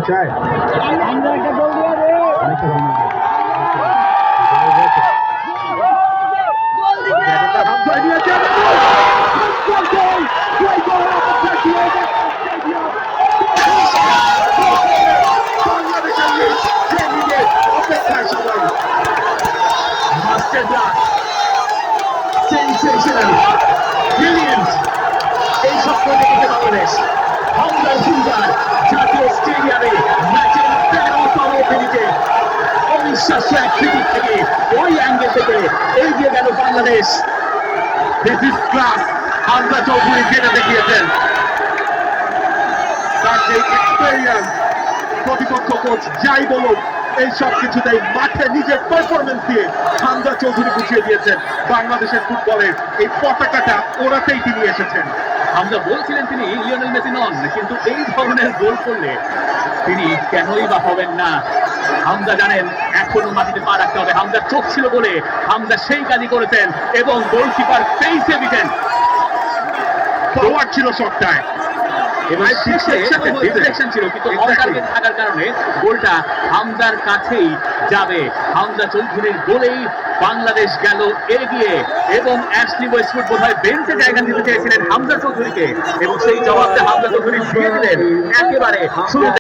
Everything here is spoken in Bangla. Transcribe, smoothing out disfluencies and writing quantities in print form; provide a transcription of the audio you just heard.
চায় Sensational, brilliant. এই স্বপ্ন দেখেছে বাংলাদেশ। হামজার সুন্দর জাতীয় স্টেডিয়ামে ম্যাচের 13তম মিনিটে অবিশ্বাস্য এক ফ্রিকিক থেকে ওই অ্যাঙ্গেল থেকে এগিয়ে গেল Bangladesh. This is class. Hamza Chowdhury যেটা দেখিয়েছেন তার যে এক্সপেরিয়েন্স, প্রতিপক্ষ কোচ যাই বলুক এই সব কিছুতেই মাঠে নিজের পারফরমেন্স দিয়ে হামজা চৌধুরী বুঝিয়ে দিয়েছেন বাংলাদেশের ফুটবলের এই পতাকাটা ওড়াতেই তিনি এসেছেন। হামজা বলছিলেন তিনি লিওনেল মেসি নন, কিন্তু এই ধরনের গোল করলে তিনি কেনই বা হবেন না। হামজা জানেন এখনো মাটিতে পা রাখতে হবে। হামজার চোখ ছিল বলে হামজা সেই কাজই করেছেন এবং গোলকিপার ফেইসে দিতেন। ফরওয়ার্ড ছিল শটটায় এবার শেষে ডিফ্লেকশন ছিল, কিন্তু অন টার্গেট থাকার কারণে গোলটা হামজার কাছেই যাবে। হামজা চৌধুরীর গোলেই বাংলাদেশ গেল এগিয়ে এবং অ্যাশলি ওয়েস্টউড বোধহয় বেঞ্চে জায়গা দিতে চেয়েছিলেন হামজা চৌধুরীকে এবং সেই জবাবটা হামজা চৌধুরী দিয়ে দিলেন একেবারে শুরুতে।